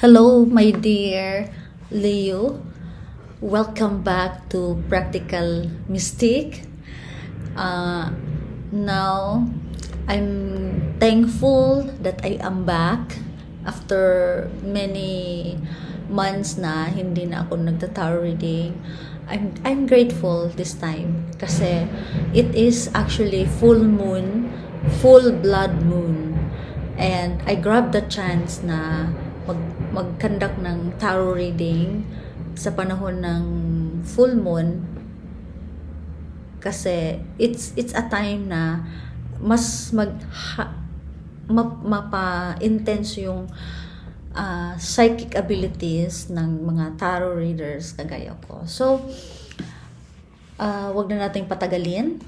Hello, my dear Leo. Welcome back to Practical Mystic. Now, I'm thankful that I am back after many months na hindi na ako nagta-tarot reading. I'm grateful this time kasi it is actually full moon, full blood moon. And I grabbed the chance na mag-conduct ng tarot reading sa panahon ng full moon kasi it's a time na mas mapa-intense yung psychic abilities ng mga tarot readers kagaya ko. So, wag na nating patagalin.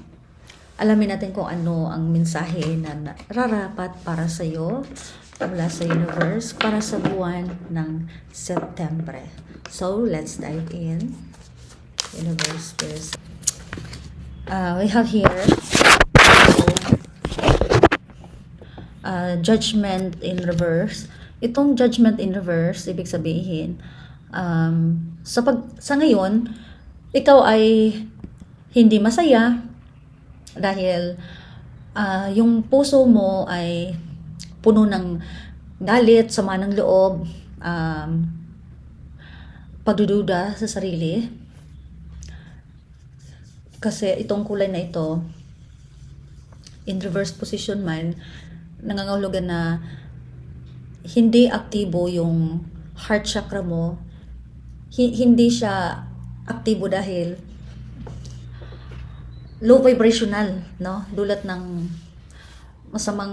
Alamin natin kung ano ang mensahe na nararapat para sa iyo mula sa universe para sa buwan ng September. So, let's dive in. Universe, Spirit. We have here Judgment in reverse. Itong Judgment in reverse, ibig sabihin, sa ngayon, ikaw ay hindi masaya dahil yung puso mo ay puno ng galit, sama ng loob, pagdududa sa sarili. Kasi itong kulay na ito, in reverse position man, nangangahulugan na hindi aktibo yung heart chakra mo. Hindi siya aktibo dahil low vibrational, no? Dulot ng masama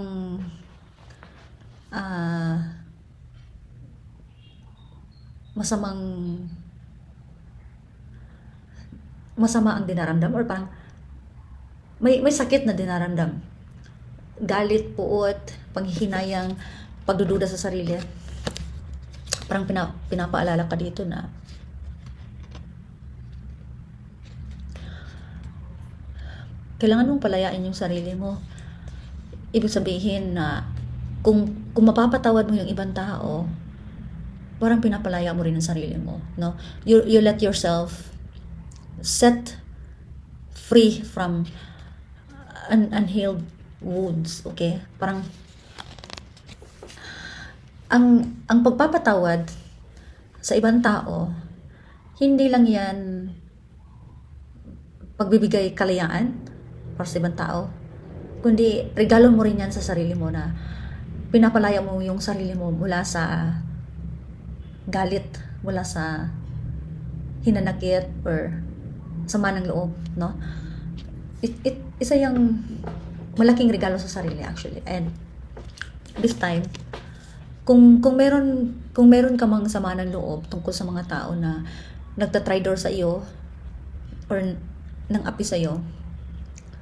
ang dinaramdam or parang may sakit na dinaramdam. Galit, puot, panghihinayang, pagdududa sa sarili. Parang pinapaalala ka dito na kailangan mong palayain yung sarili mo. Ibig sabihin na kung mapapatawad mo yung ibang tao, parang pinapalaya mo rin ang sarili mo, no? You let yourself set free from unhealed wounds, okay? Parang ang pagpapatawad sa ibang tao, hindi lang yan pagbibigay kalayaan para sa ibang tao, kundi regalo mo rin yan sa sarili mo na pinapalaya mo yung sarili mo mula sa galit, mula sa hinanakit or sama ng loob, no? Isa yung malaking regalo sa sarili actually. And this time, kung meron ka mang sama ng loob tungkol sa mga tao na nagtatraitor sa iyo or nang api sa iyo,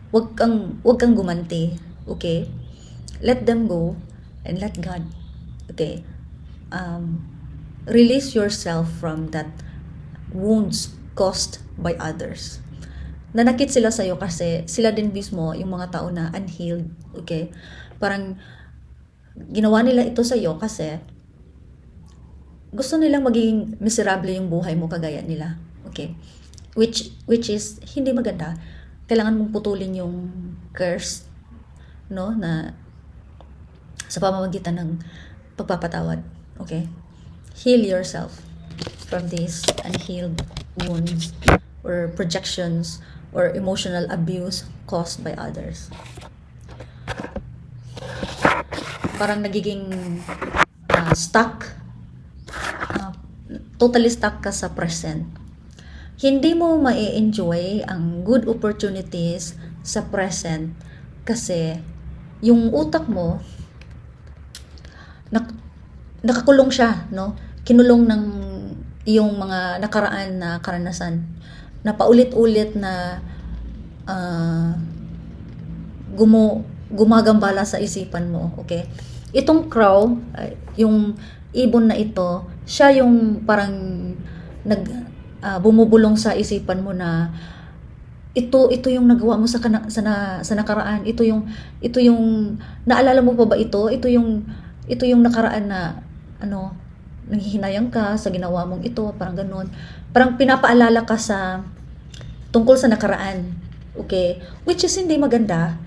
wag kang gumanti, okay? Let them go and let God, okay? Release yourself from that wounds caused by others. Nanakit sila sa'yo kasi sila din mismo yung mga tao na unhealed, okay? Parang ginawa nila ito sa'yo kasi gusto nilang maging miserable yung buhay mo kagaya nila, okay? Which is hindi maganda. Kailangan mong putulin yung curse, no, na sa pamamagitan ng pagpapatawad, okay? Heal yourself from these unhealed wounds or projections or emotional abuse caused by others. Parang nagiging stuck, totally stuck ka sa present. Hindi mo ma-enjoy ang good opportunities sa present kasi yung utak mo nakakulong siya, no? Kinulong ng iyong mga nakaraan na karanasan na paulit-ulit na gumagambala sa isipan mo, okay? Itong crow, yung ibon na ito, siya yung parang bumubulong sa isipan mo na ito yung nagawa mo sa nakaraan, ito yung naalala mo pa ba ito yung nakaraan na nanghihinayang ka sa ginawa mong ito, parang ganun. Parang pinapaalala ka sa tungkol sa nakaraan. Okay? Which is hindi maganda.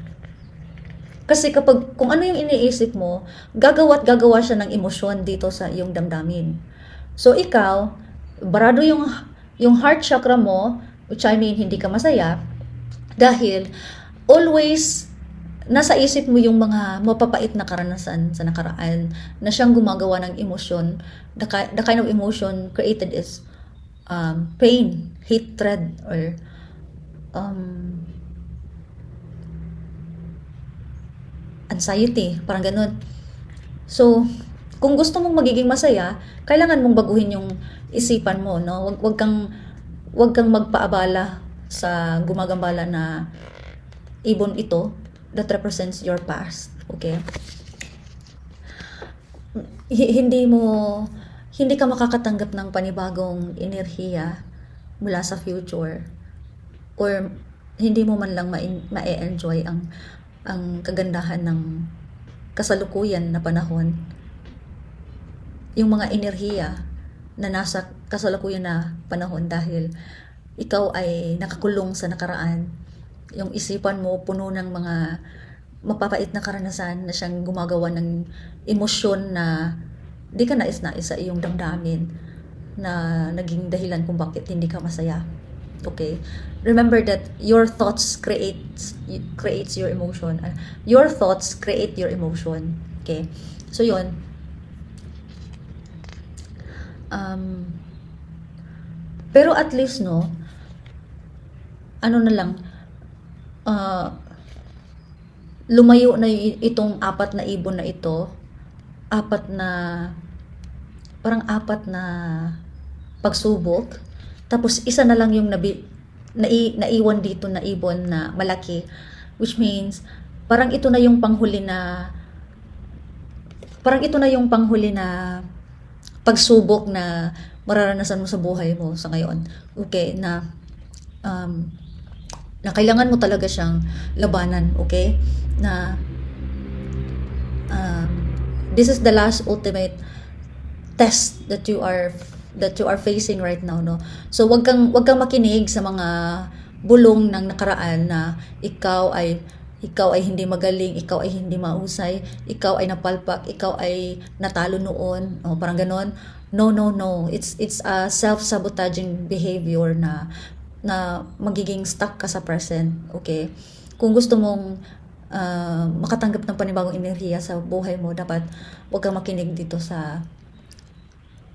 Kasi kapag, kung ano yung iniisip mo, gagawa at gagawa siya ng emosyon dito sa iyong damdamin. So, ikaw, barado yung heart chakra mo, which I mean, hindi ka masaya, dahil always nasa isip mo yung mga mapapait na karanasan sa nakaraan na siyang gumagawa ng emosyon. The kind of emotion created is pain, hatred, or anxiety, parang ganun. So, kung gusto mong magiging masaya, kailangan mong baguhin yung isipan mo, no? Wag kang magpaabala sa gumagambala na ibon ito that represents your past, okay? Hindi ka makakatanggap ng panibagong enerhiya mula sa future, or hindi mo man lang ma-enjoy ang kagandahan ng kasalukuyan na panahon, yung mga enerhiya na nasa kasalukuyan na panahon, dahil ikaw ay nakakulong sa nakaraan. Yung isipan mo puno ng mga mapapait na karanasan na siyang gumagawa ng emosyon na di ka nais-nais sa iyong damdamin, na naging dahilan kung bakit hindi ka masaya. Okay? Remember that your thoughts creates your emotion. Your thoughts create your emotion. Okay? So, yun. Pero at least, no, ano na lang, lumayo na itong apat na ibon na ito, parang apat na pagsubok, tapos isa na lang yung naiwan dito na ibon na malaki, which means parang ito na yung panghuli na pagsubok na mararanasan mo sa buhay mo sa ngayon. Okay, na kailangan mo talaga siyang labanan, okay? Na this is the last ultimate test that you are facing right now, no? So wag kang makinig sa mga bulong ng nakaraan na ikaw ay hindi magaling, ikaw ay hindi mahusay, ikaw ay napalpak, ikaw ay natalo noon, parang ganon. No. It's a self-sabotaging behavior na magiging stuck ka sa present, okay? Kung gusto mong makatanggap ng panibagong enerhiya sa buhay mo, dapat wag kang makinig dito sa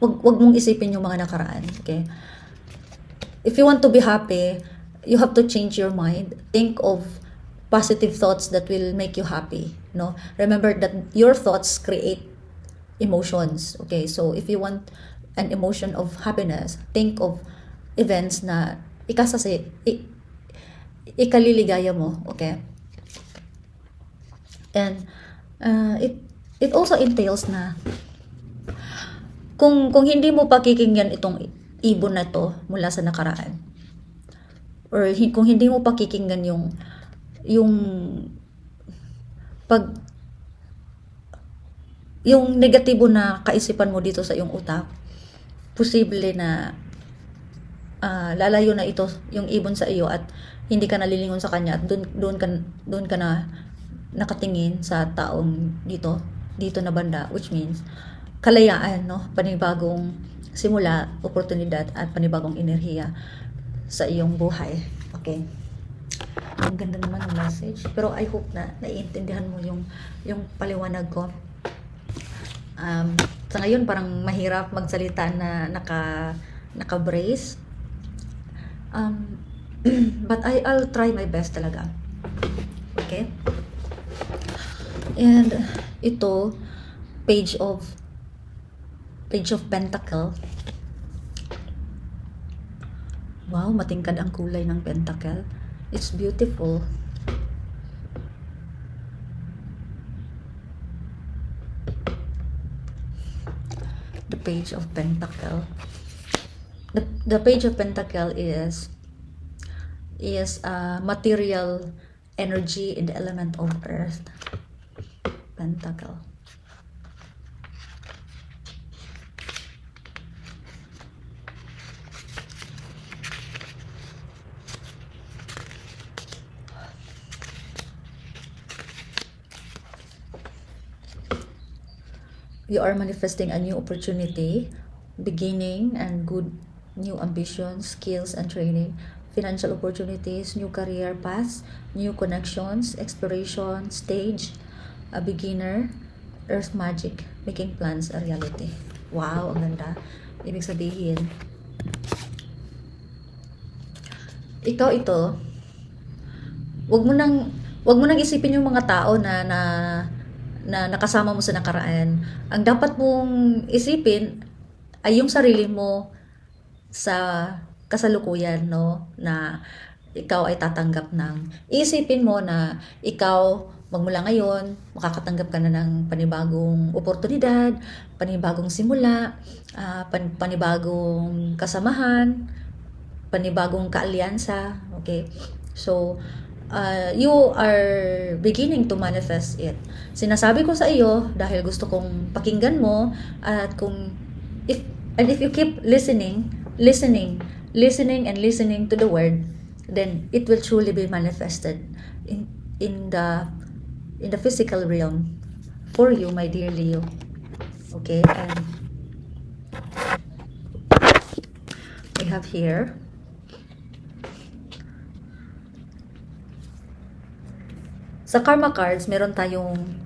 wag mong isipin yung mga nakaraan, okay? If you want to be happy, you have to change your mind. Think of positive thoughts that will make you happy, no? Remember that your thoughts create emotions, okay? So if you want an emotion of happiness, think of events na ikaliligaya mo, okay? And it also entails na kung hindi mo pakikinggan itong ibon na to mula sa nakaraan, or kung hindi mo pakikinggan yung negatibo na kaisipan mo dito sa iyong utak, posible na lalayo na ito yung ibon sa iyo at hindi ka nalilingon sa kanya, at doon ka na nakatingin sa taong dito na banda, which means kalayaan, no? Panibagong simula, oportunidad, at panibagong enerhiya sa iyong buhay. Okay? Ang ganda naman ng message, pero I hope na naiintindihan mo yung paliwanag ko. Sa ngayon parang mahirap magsalita na naka-brace. But I'll try my best talaga. Okay? And ito, page of Pentacle. Wow, matingkad ang kulay ng Pentacle. It's beautiful. The page of Pentacle. The page of Pentacle is material energy in the element of earth. Pentacle. You are manifesting a new opportunity, beginning and good new ambitions, skills and training, financial opportunities, new career paths, new connections, exploration, stage, a beginner, earth magic, making plans a reality. Wow, ang ganda. Ibig sabihin, ikaw ito, wag mo nang isipin yung mga tao na nakasama mo sa nakaraan. Ang dapat mong isipin ay yung sarili mo sa kasalukuyan, no? Na ikaw ay tatanggap ng, isipin mo na ikaw magmula ngayon, makakatanggap ka na ng panibagong oportunidad, panibagong simula, panibagong kasamahan, panibagong kaalyansa, okay? So, you are beginning to manifest it. Sinasabi ko sa iyo dahil gusto kong pakinggan mo, at if you keep listening and listening to the word, then it will truly be manifested in the physical realm for you, my dear Leo. Okay, and we have here sa karma cards, meron tayong,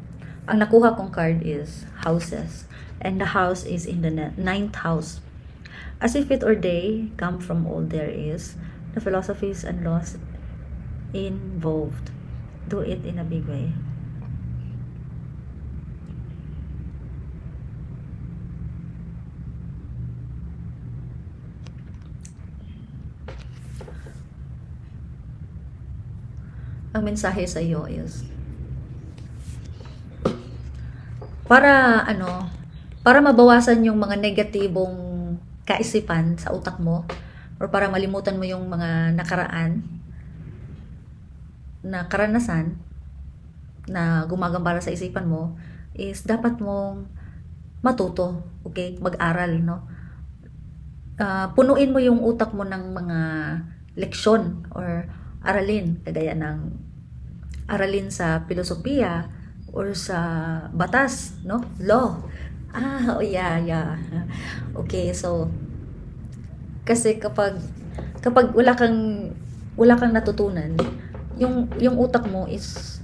ang nakuha kong card is houses. And the house is in the 9th house. As if it or they come from all there is, the philosophies and laws involved. Do it in a big way. Ang mensahe sa iyo is para mabawasan yung mga negatibong kaisipan sa utak mo, or para malimutan mo yung mga nakaraan na karanasan na gumagambala sa isipan mo, is dapat mong matuto, okay? Mag-aral, no? Punuin mo yung utak mo ng mga leksyon or aralin, kagaya ng aralin sa filosofiya or sa batas, no? Law. Oh yeah. Okay, so kasi kapag wala kang natutunan, yung utak mo is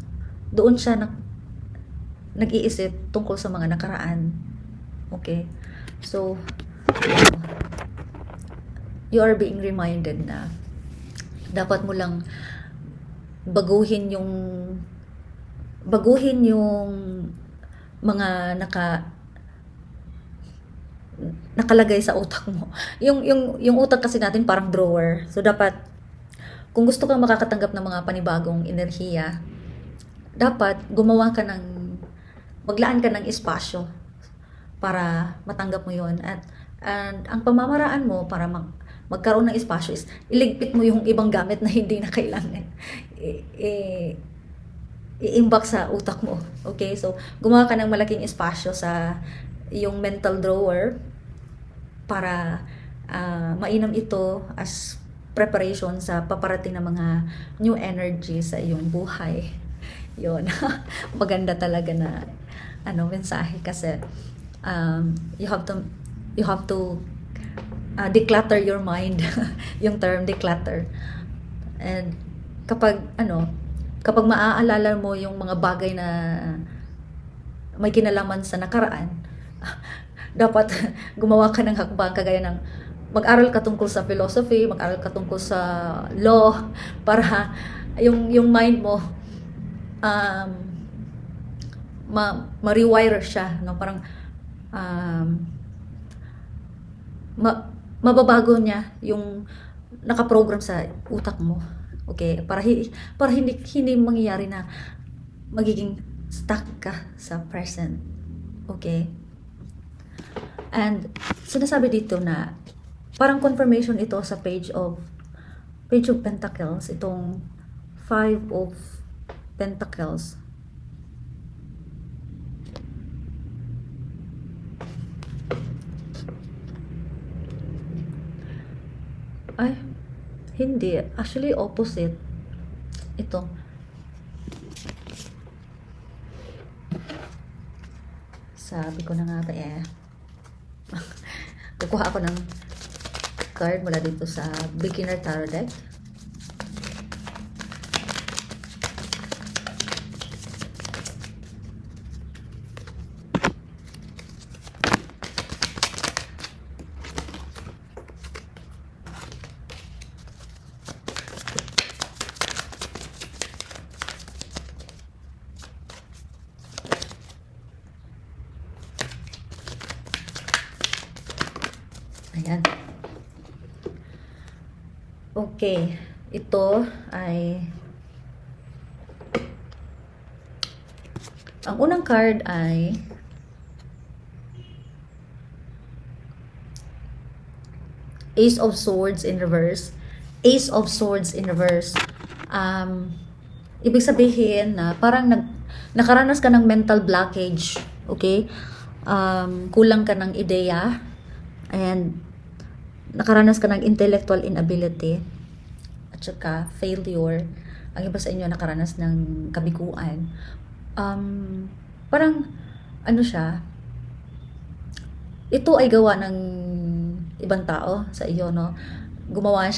doon siya nag-iisip tungkol sa mga nakaraan. Okay? So you are being reminded na dapat mo lang baguhin yung mga nakalagay sa utak mo. Yung utak kasi natin parang drawer. So dapat, kung gusto kang makakatanggap ng mga panibagong enerhiya, dapat maglaan ka ng espasyo para matanggap mo yon. At ang pamamaraan mo para magkaroon ng espasyo is iligpit mo yung ibang gamit na hindi na kailangan. I-imbak sa utak mo. Okay? So, gumawa ka ng malaking espasyo sa yung mental drawer para mainam ito as preparation sa paparating na mga new energy sa iyong buhay. Yun. Maganda talaga na mensahe kasi you have to declutter your mind. Yung term declutter. And kapag maaalala mo yung mga bagay na may kinalaman sa nakaraan, dapat gumawa ka ng hakbang, kagaya ng mag-aral ka tungkol sa philosophy, mag-aral ka tungkol sa law, para yung mind mo ma-rewire siya, no? Parang mababago niya yung nakaprogram sa utak mo. Okay, para hindi mangyayari na magiging stuck ka sa present. Okay? And sinasabi dito na parang confirmation ito sa page of Pentacles, itong 5 of Pentacles. Ay, hindi. Actually, opposite. Ito. Sabi ko na nga ba eh. Kukuha ako ng card mula dito sa beginner tarot deck. Ayan. Okay. Ito ay ang unang card ay Ace of Swords in reverse. Ace of Swords in reverse. Ibig sabihin na parang nakaranas ka ng mental blockage. Okay? Kulang ka ng ideya. And nakaranas ka ng intellectual inability. At saka failure. Ang iba sa inyo nakaranas ng kabiguan. Parang ano siya, ito ay gawa ng ibang tao sa iyo, no? Gumawa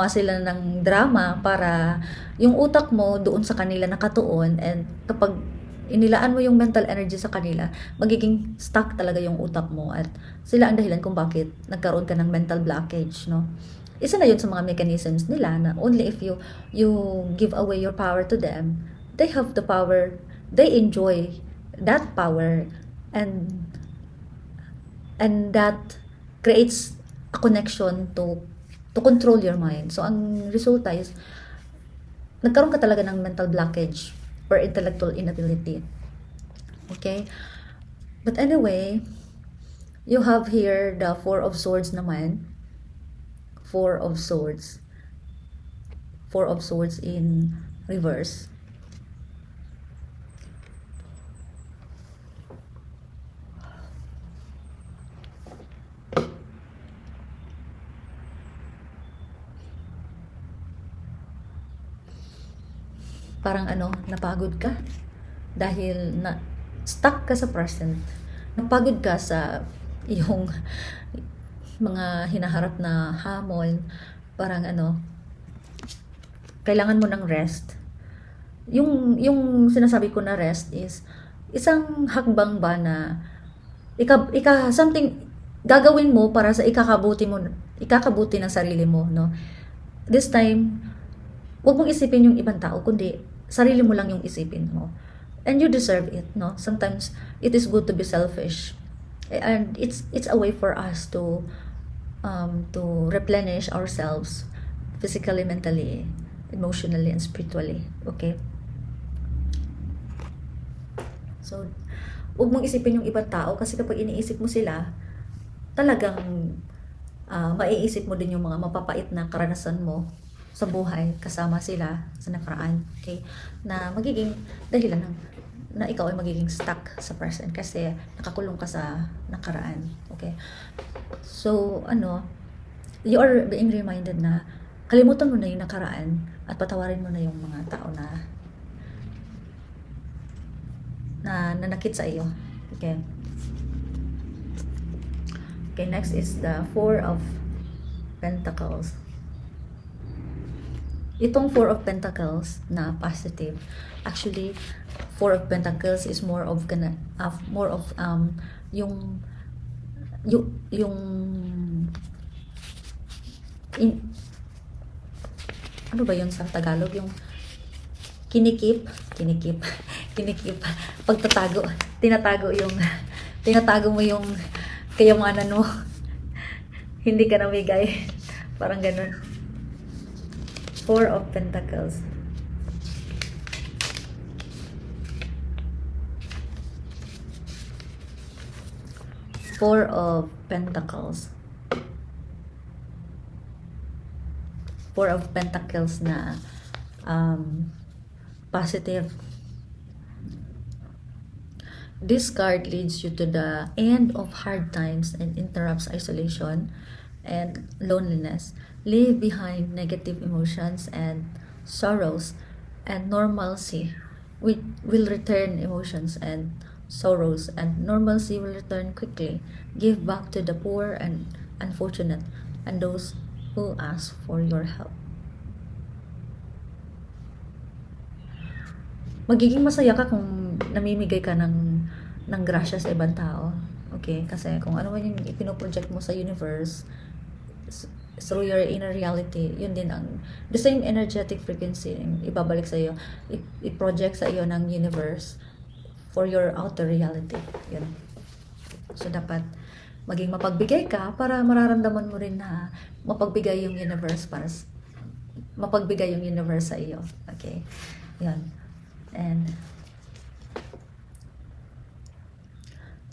sila ng drama para yung utak mo doon sa kanila nakatuon, and kapag inilaan mo yung mental energy sa kanila, magiging stuck talaga yung utak mo, at sila ang dahilan kung bakit nagkaroon ka ng mental blockage, no? Isa na yun sa mga mechanisms nila na only if you give away your power to them, they have the power, they enjoy that power, and that creates a connection to control your mind. So ang resulta is nagkaroon ka talaga ng mental blockage or intellectual inability. Okay? But anyway, you have here the Four of Swords naman. Four of Swords. Four of Swords in reverse. Parang napagod ka dahil stuck ka sa present. Napagod ka sa iyong mga hinaharap na hamon. Parang kailangan mo ng rest. Yung sinasabi ko na rest is isang hakbang ba na something gagawin mo para sa ikakabuti ng sarili mo, no? This time, huwag mong isipin yung ibang tao, kundi sarili mo lang yung isipin mo. And you deserve it, no? Sometimes it is good to be selfish. And it's a way for us to replenish ourselves physically, mentally, emotionally, and spiritually. Okay? So, huwag mong isipin yung ibang tao, kasi kapag iniisip mo sila, talagang maiisip mo din yung mga mapapait na karanasan mo sa buhay kasama sila sa nakaraan, okay? Na magiging dahilan na ikaw ay magiging stuck sa present kasi nakakulong ka sa nakaraan, okay? So, you are being reminded na kalimutan mo na yung nakaraan at patawarin mo na yung mga tao na nanakit sa iyo, okay? Okay, next is the Four of Pentacles. Itong Four of Pentacles na positive, actually Four of Pentacles is more of yung ano ba yun sa Tagalog, yung kinikip pagtatago, tinatago mo yung kayamanan mo, hindi ka namigay, parang ganun. Four of Pentacles. Four of Pentacles. Four of Pentacles na positive. This card leads you to the end of hard times and interrupts isolation and loneliness. Leave behind negative emotions and sorrows, and normalcy will return emotions and sorrows, and normalcy will return quickly. Give back to the poor and unfortunate and those who ask for your help. Magiging masaya ka kung namimigay ka ng grasya sa ibang tao. Okay? Kasi kung ano man yung ipinoproject mo sa universe, through your inner reality, yun din ang the same energetic frequency ibabalik sa iyo, i-project sa iyo ng universe for your outer reality. Yun. So dapat maging mapagbigay ka para mararamdaman mo rin na mapagbigay yung universe mapagbigay yung universe sa iyo. Okay? Yan. And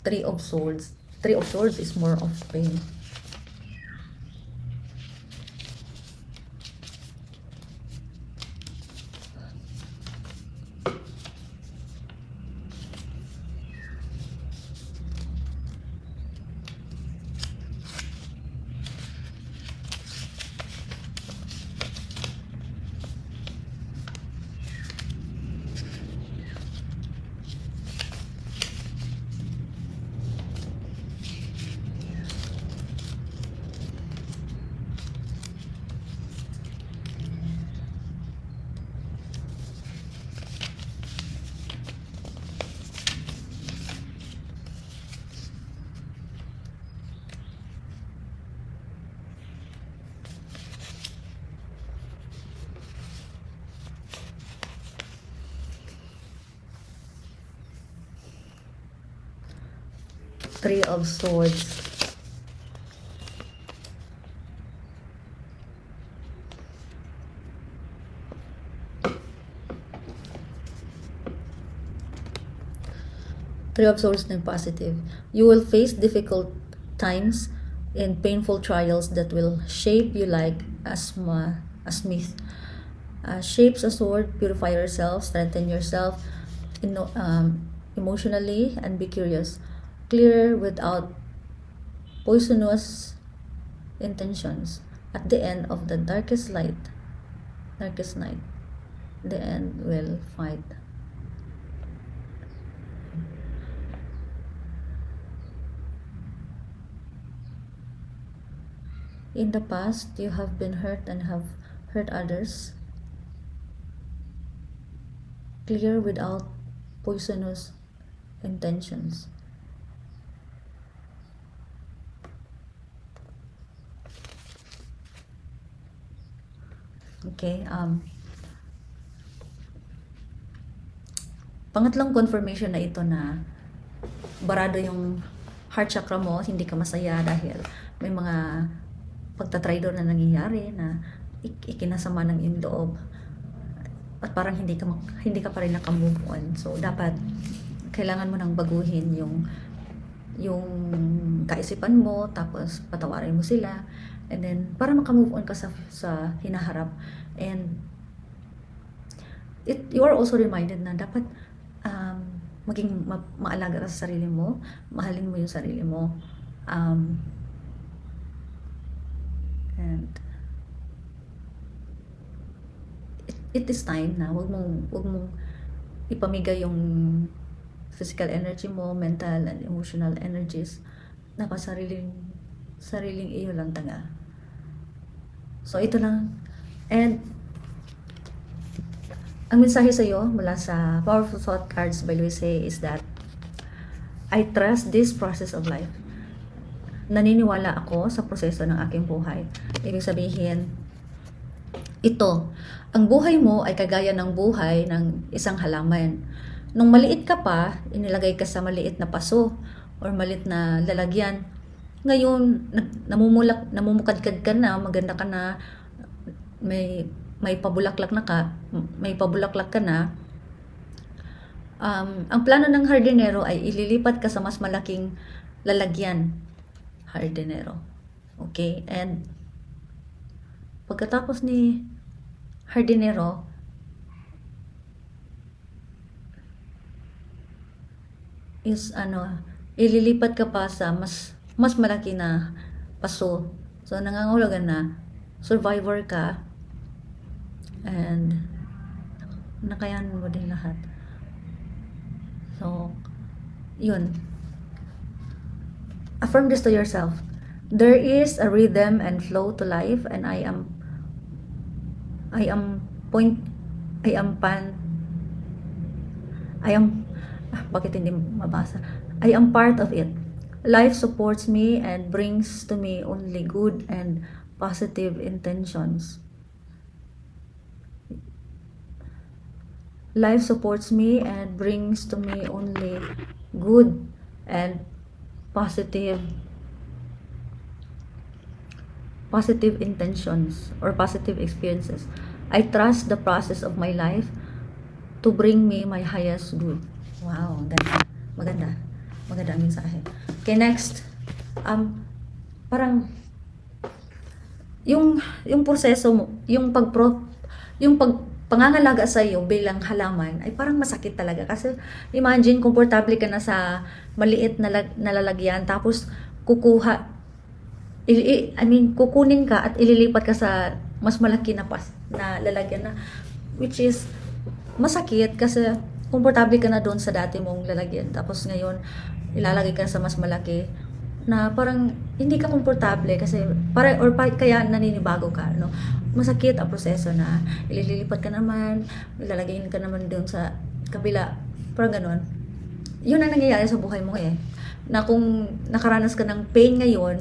Three of Swords. Three of Swords is more of pain. Three of Swords. Three of Swords na positive. You will face difficult times and painful trials that will shape you like a smith. Shapes a sword, purify yourself, strengthen yourself emotionally, and be curious. Clear without poisonous intentions. At the end of the darkest night, the end will fight. In the past, you have been hurt and have hurt others. Clear without poisonous intentions. Okay, pangatlong confirmation na ito na barado yung heart chakra mo, hindi ka masaya dahil may mga pagtatraidor na nangyayari na ikinasama ng iyong loob at parang hindi ka pa rin nakamove on. So dapat kailangan mo nang baguhin yung kaisipan mo, tapos patawarin mo sila, and then para makamove on ka sa hinaharap. And you are also reminded na dapat maging maalaga ka sa sarili mo, mahalin mo yung sarili mo, and it is time na wag mong ipamigay yung physical energy mo, mental and emotional energies na sariling iyo lang tanga. So ito lang. And ang mensahe sa iyo mula sa Powerful Thought Cards by Luis Hay is that I trust this process of life. Naniniwala ako sa proseso ng aking buhay. Ibig sabihin, ang buhay mo ay kagaya ng buhay ng isang halaman. Nung maliit ka pa, inilagay ka sa maliit na paso or maliit na lalagyan. Ngayon, namumukadkad ka na, maganda ka na, may pabulaklak ka na. Ang plano ng hardinero ay ililipat ka sa mas malaking lalagyan. Hardinero. Okay? And pagkatapos ni hardinero, is ililipat ka pa sa mas malaki na paso. So nangangahulugan na survivor ka and nakayanan mo din lahat. So Yun. Affirm this to yourself. There is a rhythm and flow to life, and I am point I am pan I am bakit hindi mabasa? I am part of it. Life supports me and brings to me only good and positive intentions. Life supports me and brings to me only good and positive intentions or positive experiences. I trust the process of my life to bring me my highest good. Wow, ganda. Maganda. Maganda ang mensahe. Okay, next. Parang yung proseso mo, yung pangangalaga sa iyo bilang halaman ay parang masakit talaga kasi imagine komportable ka na sa maliit na lalagyan tapos kukunin ka at ililipat ka sa mas malaki na lalagyan na, which is masakit kasi komportable ka na doon sa dati mong lalagyan tapos ngayon ilalagay ka sa mas malaki na parang hindi ka komportable kasi kaya naninibago ka, no? Masakit ang proseso na ililipat ka naman, ilalagay ka naman doon sa kabila, parang ganon. Yun ang nangyayari sa buhay mo na kung nakaranas ka ng pain ngayon,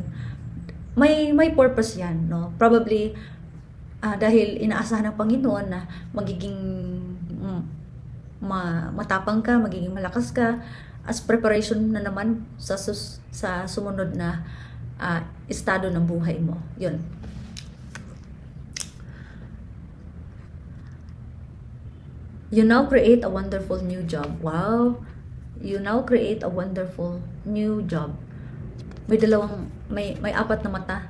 may purpose yan, no? Probably dahil inaasahan ng Panginoon na magiging matapang ka, magiging malakas ka as preparation na naman sa sumunod na estado ng buhay mo. Yun. You now create a wonderful new job. Wow! You now create a wonderful new job. May apat na mata.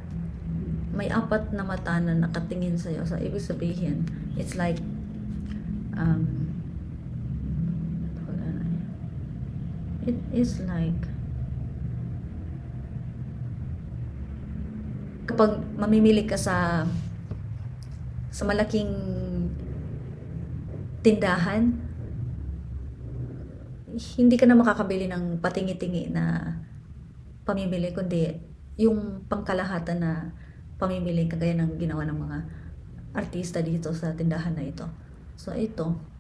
May apat na mata na nakatingin sa'yo. So, ibig sabihin, it's like, it is like, kapag mamimili ka sa malaking tindahan, hindi ka na makakabili ng patingi-tingi na pamimili, kundi yung pangkalahatan na pamimili kagaya ng ginawa ng mga artista dito sa tindahan na ito. So ito,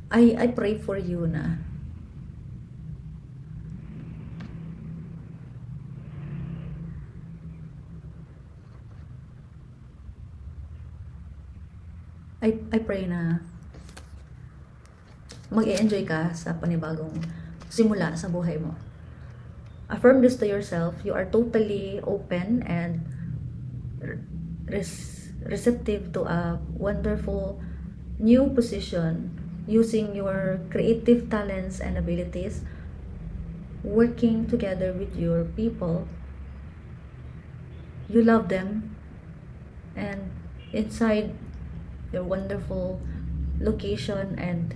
I pray for you na I pray na mag-e-enjoy ka sa panibagong simula sa buhay mo. Affirm this to yourself. You are totally open and receptive to a wonderful new position using your creative talents and abilities, working together with your people. You love them, and inside your wonderful location and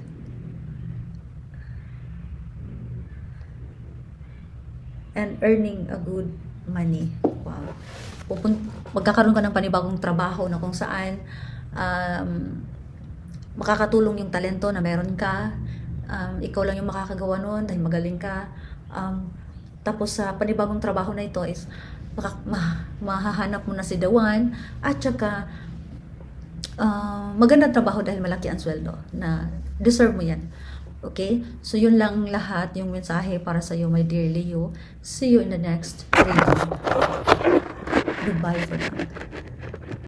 earning a good money. Wow. Magkakaroon ka ng panibagong trabaho na kung saan makakatulong yung talento na meron ka. Ikaw lang yung makakagawa nun dahil magaling ka. Tapos sa panibagong trabaho na ito is mahahanap mo na si the one, at saka magandang trabaho dahil malaki ang sweldo na deserve mo yan. Okay? So yun lang lahat yung mensahe para sa iyo, my dear Leo. See you in the next video. Goodbye for now.